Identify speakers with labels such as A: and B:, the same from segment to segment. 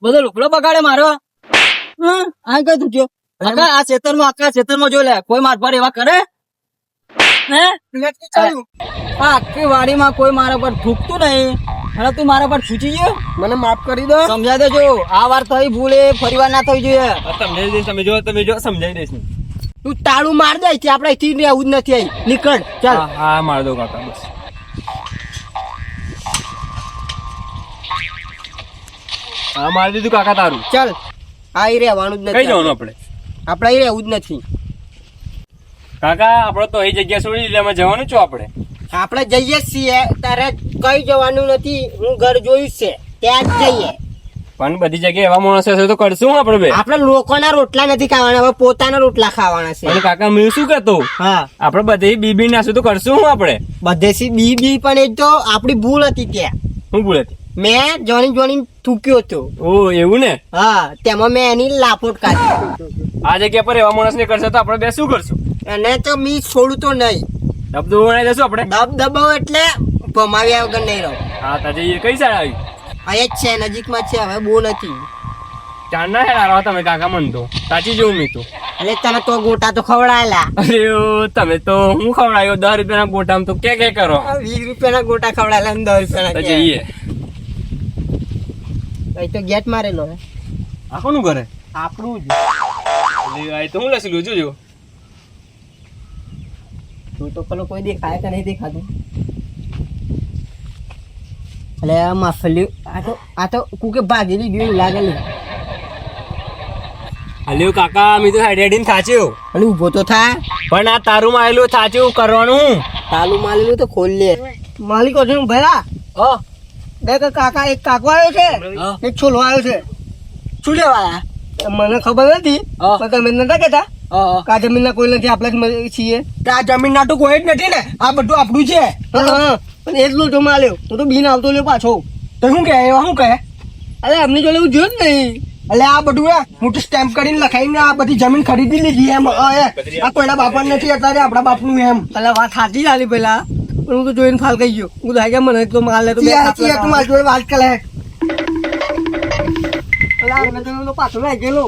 A: બધો લુકડો બગાડે મારો. આ કઈ તૂટ્યો? આ ખેતરમાં જો લે કોઈ મારફાર એવા કરે હે? આખી વાડીમાં કોઈ મારા પર થૂકતું નહીં અને તું મારા પર છૂચી ગયો.
B: મને માફ કરી દો.
A: સમજાઈ દેજો આ વાર થઈ ભૂલે ફરી વાર ના થવી જોઈએ.
B: સમજાવી દઈશ. તમે જો સમજાવી દઈશ.
A: તું તાળું માર દે છે આપડે અહીંથી આવું જ નથી આવી નીકળ ચાલ.
B: હા માર દો કાકા બસ. હા મારી દીધું કાકા તારું.
A: ચાલ આ રહેવાનું જ
B: કઈ
A: નથી
B: જવાનું આપણે?
A: આપડે અહીં રહેવું જ નથી.
B: કાકા આપડે તો એ જગ્યા છોડી દીધી એમાં જવાનું છો આપણે?
A: આપણે જઈએ જ છીએ તારે કઈ જવાનું નથી. હું ઘર જોયું છે ત્યાં જ જઈએ.
B: પણ બધી જગ્યાએ એવા માણસ હશે તો કરશું આપણે બે.
A: આપણે લોકોના રોટલા નથી ખાવાના હવે પોતાના રોટલા ખાવાના છે.
B: અને કાકા મેં શું કહેતો
A: હા
B: આપણે બધે બી નાશું તો કરશું હું આપણે?
A: બધેથી બી પણ એ તો આપડી ભૂલ હતી ત્યાં.
B: શું ભૂલ હતી?
A: મેં જોણી થૂક્યો હતો.
B: ઓ એવું ને?
A: હા તેમાં મેં એની લાપોટ કાઢી.
B: આ જગ્યા પર એવા માણસ ને કરશે તો આપણે બે શું કરશું?
A: અને તો મી છોડું તો નહીં.
B: દબદબો બનાવી દેશું આપણે.
A: દબદબો એટલે ભમાવ્યા વગર નહીં રહો.
B: હા તા જઈએ. કઈ સાઈડ આવી?
A: અહીંયા જ છે નજીકમાં છે હવે બહુ નથી.
B: ચાંદના હેડ આવો તમે કાકા મન તો સાચી જોઉં મેં તો.
A: એટલે તને તો ગોટા તો ખવડાયેલા.
B: અરે ઓ, તમે તો હું ખવડાવ્યો 10 રૂપિયાના ગોટામાં તો કે કરો.
A: 20 રૂપિયાના ગોટા ખવડાયેલા અને 10
B: તો
A: રૂપિયાના
B: જઈએ.
A: અહીં તો ગેટ મારેલો હે.
B: આ કોનું ઘરે?
A: આપણું જ.
B: એટલે આ તો હું લસી જોજો.
A: તું તો પેલો કોઈ દેખાય કે નહીં દેખાતું? એટલે આ માફલી આ તો કુકે ભાગેલી ગયું લાગેલી.
B: અલ્યો કાકા મેં તો હેડીને થાચ્યો.
A: અને ઊભો તો થાય.
B: પણ આ તારું માં આવેલું થાચ્યું કરવાનું.
A: તાલું માલેલું તો ખોલ લે. માલિક છે ભલા. હા દેખ કાકા એક કાકો આવ્યો છે એક છોલો આવ્યો છે. શું લેવા? મને ખબર નથી પણ તમે નતા કેતા આ જમીન ના કોઈ નથી આપણે જ છીએ. આ જમીન ના તો કોઈ જ નથી ને આ બધું આપણું છે. પણ એટલું તો માલ્યો હું તો બીન આવતો લ્યો પાછો. તો શું કહે એવા શું કહે? અરે અમને જો એવું જોયું જ નહીં. એટલે આ બધું મોટું સ્ટેમ્પ કરીને લખાઈને આ બધી જમીન ખરીદી લીધી એમ. આ કોઈના બાપા નથી અત્યારે આપણા બાપનું એમ. એટલે વાત સાચી ચાલી પેલા પણ હું તો જોઈને ફાલ કહી ગયો. હું લાગે મને એટલો માલ લે તો મારી જોડે વાત કરે. પાછો લઈ ગયેલો.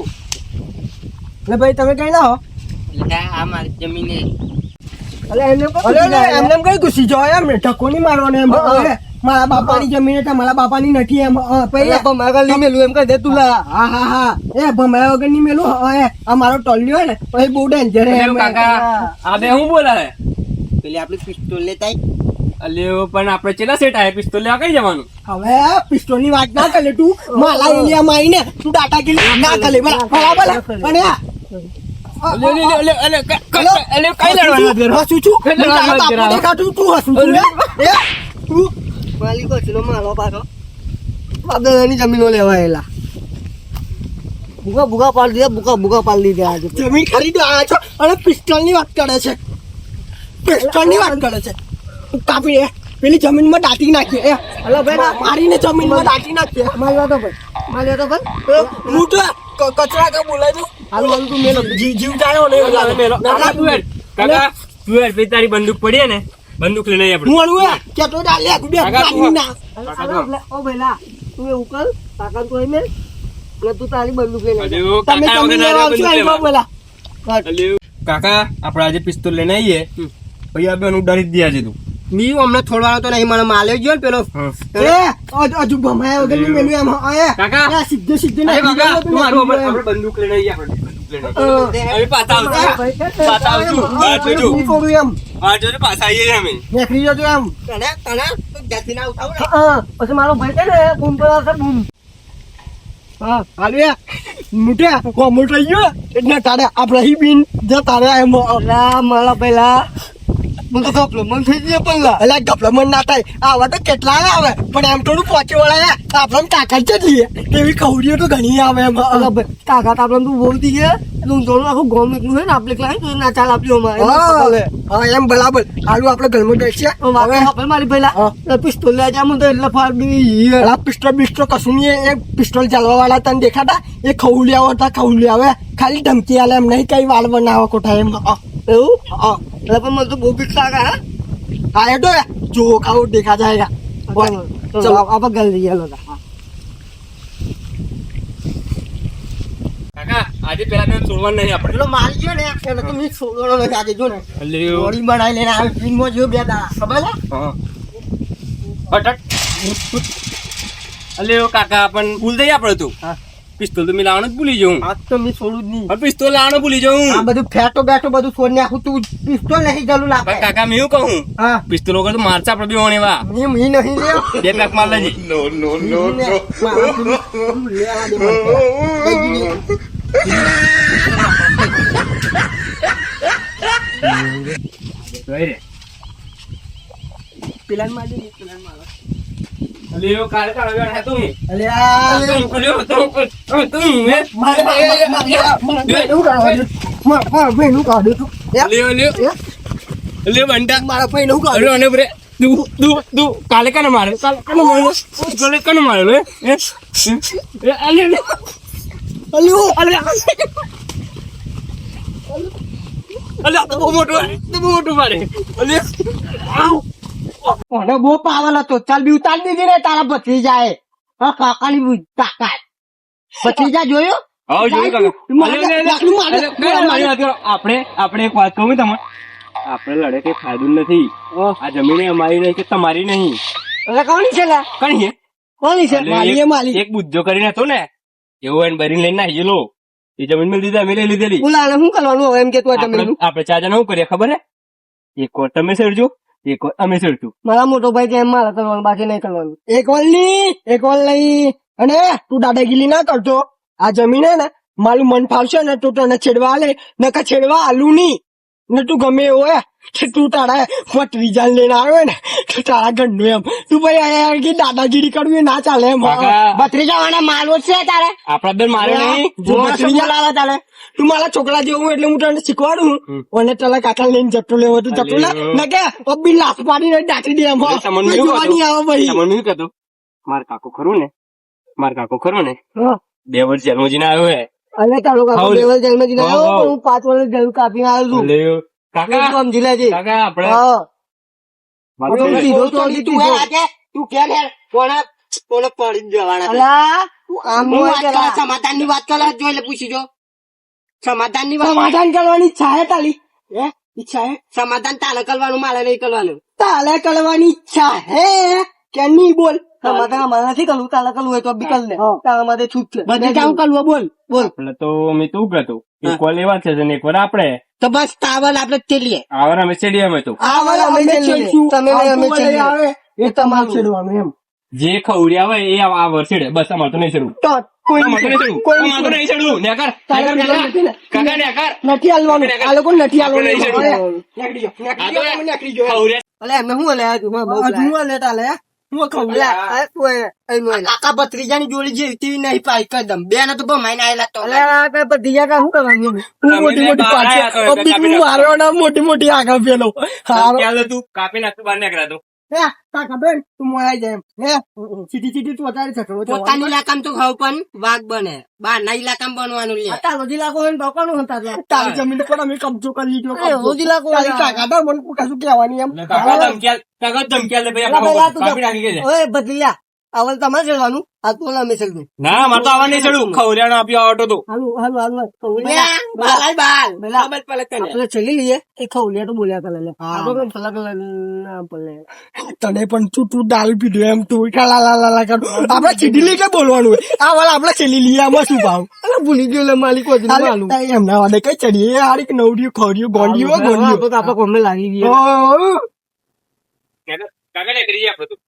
A: એટલે ભાઈ તમે કઈ ના હો? આ મારી જમીન એમને કઈ ઘૂસી જાવ એમ ધક્કો નહીં મારવાનો એમ. મારા બાપાની જમીન મારા બાપાની નથી એમ. ભમાયા મેલું એમ કહી દે તું. હા હા હા એ ભમાયા વગર ની મેલું. આ મારો ટોલ્યો હોય ને પછી બહુ ડેન્જર એમ.
B: કાકા આ બે હું બોલાય?
A: પેલી આપડી પિસ્તોલ લેતા.
B: અલ્યો પણ આપણે ચેલા સેટ આયા પિસ્તોલ લેવા કઈ જવાનું?
A: હવે પિસ્તોલ ની વાત ના કરે તું. માલા એલિયામાં આવીને તું દાદાગીરી ના કરે બરાબર. અને જમીનો લેવાયેલા ભૂગા પાડી દીધા. ભૂગા પાડી દીધા. જમીન ખરીદવા આવ્યા છો અને પિસ્તોલ ની વાત કરે છે. પિસ્તોલ ની વાત કરે છે. કાપી પેલી જમીન માં દાટી નાખીએ. મારીને જમીન માં દાટી નાખીએ. માર્યો તો ભાઈ મોટો કચરા કા બોલાય તો હાલ તું મેલો જીવ જાયો ને મેલો.
B: કાકા તું યાર પે તારી બંદૂક પડી ને બંદૂક લઈને આપણે
A: હું અણું કે તો ડાલ્યા ગુડે ના. ઓ ભઈલા તું એવું કર કાકા તો એમે ને તું તારી બંદૂક લઈને તમે જમીન લેવા આવશો આઈ બોલા.
B: કાકા આપણે આજે પિસ્તોલ લઈને આવીએ પછી આ બેન ઉડાડી જ દિયા છે તું.
A: મી અમને થોડવાનો તો નહીં મને માલ્યો ગયો ને પેલો. હજુ ભમાયા વગર ની મેલું એમ.
B: કાકા
A: સીધે
B: આપણે બંદૂક લઈને આવીએ. આપણે પાછા આવીએ અમે.
A: નીકળી જજો એમ. પછી મારો ભાઈ છે ને બૂમ પડાવશે બૂમ. હા હાલ્યા મોટા કોમો થઈ ગયો એટલે તારે આપણે બીન જતા રહ્યા એમ. મારા પેલા મને તો ગપલમણ થઈ ગયો પેલા. એટલે ગપલમણ ના થાય આવા તો કેટલા આવે પણ એમ થોડું પહોંચી વળાય આપણે તાકાત છે લઈએ એવી કવડીઓ તો ઘણી આવે એમ. તાકાત આપણે તું બોલતી છે ઊંધોનું આખું ગોમ એકલું છે ને આપણે ક્લાય ના ચાલ આપ્યું હા એમ બરાબર. હાલું આપણે ઘરમાં બેસીએ મારી પેલા પિસ્તોલ લે જાય તો એટલે ફાર પિસ્ટોલ બિસ્ટોલ કશું નહીં. એ પિસ્તોલ ચાલવા વાળા તને દેખાતા એ ખવલિયાઓ હતા ખવલિયા આવે ખાલી ધમકી આલે એમ નહીં કઈ વાળ બનાવવા કોઠા એમ. એવું એટલે પણ મને તો બહુ બીક લાગે. હા એ તો जो खाओ देखा जाएगा चलो अब गल दिया लो
B: કાકા આજે પેલા તો છોડવાનું નહીં આપણે
A: પેલો મારી ગયો ને એટલે તો મેં છોડવાનો નથી આજે જો ને
B: અલ્યો
A: બોડી બનાવી લઈને આવી ફિલ્મમાં જો બે દાડા ખબર છે
B: હા હટ અલ્યો કાકા પણ ભૂલ થઈ આપણે તું
A: હા
B: પિસ્તોલ તો મેં લાવવાનું જ ભૂલી જાઉં
A: આજ તો મેં છોડું જ નહીં
B: હવે પિસ્તોલ લાવવાનું ભૂલી જાઉં
A: આ બધું ફેટો બેઠો બધું છોડ નાખું તું પિસ્તોલ નહીં ચાલુ
B: પણ
A: નાખે
B: કાકા મેં એવું કહું
A: હા
B: પિસ્તોલ વગર તો મારતા આપણે બે વણેવા
A: મેં નહીં લે
B: બે પેક માર લેજે જોઈ રે અલ્યો કાલે કાલે બેઠા તું અલ્યો બંટા
A: મારા ભાઈ નું
B: અરે અને બ્રે તું કાલે કને મારે કાલે કને મારે લે અલ્યો તો બહુ મોટું મારે
A: કોને બહુ પાવર હતો ચાલ બી ઉતાર દીધી રે તારા ભત્રીજા એ હા કાકાની તાકાત ભત્રીજા જોયો
B: હા જોયું આપણે એક વાત કહું તમને આપણે લડે કઈ ફાયદો નથી આ જમીન અમારી નહીં કે તમારી નહીં
A: એટલે કોની છે લા
B: કઈ
A: કોની છે માલી માલી
B: એક બુદ્ધો કરીને હતો ને એવો એને ભરીને લઈને આવી ગયેલો એ જમીન માં લીધા અમે લઈ લીધેલી
A: બોલાને શું કરવાનું હવે એમ કે તું તમે
B: આપણે 4 જણા શું કરીએ ખબર હે એક વાર તમે સરજો એક વાર અમે સરશું
A: મારા મોટો ભાઈ કે એમ મારા કરવાનું બાકી નહીં કરવાનું એક વલ નહીં અને તું દાદાગીરી ના કરતો આ જમીન હે ને મારું મન ફાવશે ને તું તને છેડવા આલે નકા છેડવા આલુ નહીં ને તું ગમે એવો હે કે તું તારા ભત્રીજા લઈને આવ્યો ને તો તારા ઘરનું એમ તું ભાઈ કે દાદાગીરી કરવી એ ના ચાલે એમ ભત્રીજા વાળા મારવો છે તારે
B: આપડા બેન મારે નહીં
A: ભત્રીજા લાવવા તારે તું મારા છોકરા જેવું એટલે હું તને શીખવાડું અને તારા કાકા લઈને જતો લેવો તું જતો ને કે બી લાશ પાડીને દાટી દે એમ જોવાની આવે ભાઈ
B: તમને શું કહેતો માર કાકો ખરું ને 2 વર્ષ જેલમાં જઈને આવ્યો હે
A: અને તારો કાકો લેવલ જેલમાં જઈને આવ્યો હું 5 વર્ષ જેલ કાપીને આવ્યો છું
B: કાકા
A: સમજી લેજે
B: કાકા આપણે
A: સમાધાન ની વાત કરવા જો એટલે પૂછી જો સમાધાન ની સમાધાન કરવાની ઈચ્છા હે તાલી ઈચ્છા હે સમાધાન તાલે કરવાનું મારે નહીં કરવાનું તાલે કરવાની ઈચ્છા હે કે નહીં બોલ સમાધાન અમારે નથી કરવું તાલે કરવું હોય તો બી કર લે તારા માટે છૂટ છે બધે જાઉં કરવું બોલ બોલ
B: એટલે તો મેં તું કહેતો એક વાર લેવા છે ને એક વાર આપણે
A: તો બસ તાવલ આપણે ચેલીએ
B: આવર અમે સ્ટેડિયમ હતું
A: અમે ચેલીશું તમે અમે ચેલીએ એ તમારું છેડવાનું એમ
B: જે ખવડ્યા હોય એ આ વર્ષે બસ અમારે તો નહીં ચડવું
A: નથી હાલવાનું આ લોકો નથી હાલવાનું એમને શું લે લેતા લે આખા ભત્રીજાની જોડી જે તેવી નહીં પાઈ કદમ બે ને તો ભમાઈને આયેલા તો ભત્રીજા કા શું કરવાનું મોટી મોટી આગળ પેલો
B: તું કાપી નાખતું બહાર નીકળાતો
A: ખબર તું મોરાઈ જાય સીધી તું વધારે શકો પોતાની ઇલાકામાં તો ખાવ પણ વાઘ બને બહાર ના ઇલાકામાં બનવાનું લે રોજ ઇલાકો હોય ડોકાનું હતા તારી જમીન પર અમે કબજો કરી લીધો રોજ ઇલાકો કાકા મને કશું કહેવાની એમ બદલ્યા આવલ તમારે ચડવાનું આ તો અમે ચડવું
B: ના મારે તો આવવા નહીં ચડવું ખવરિયાનો આપ્યો આવતો તો
A: ચલી લઈએ એ ખવલિયા તો બોલ્યા કરે તને પણ તું દારૂ પીધું એમ તું લાલા કર આપડે ચીડી લઈ કે બોલવાનું આ વાળા આપડે ચલી લઈએ આમાં શું ભાવ ભૂલી ગયો માલિક એમના વાડે કઈ ચડીએ હારી નવડિયું ખવડિયું ગોંડિયું આપડે કોમને લાગી ગયો
B: કાકા ને કરી આપડે તું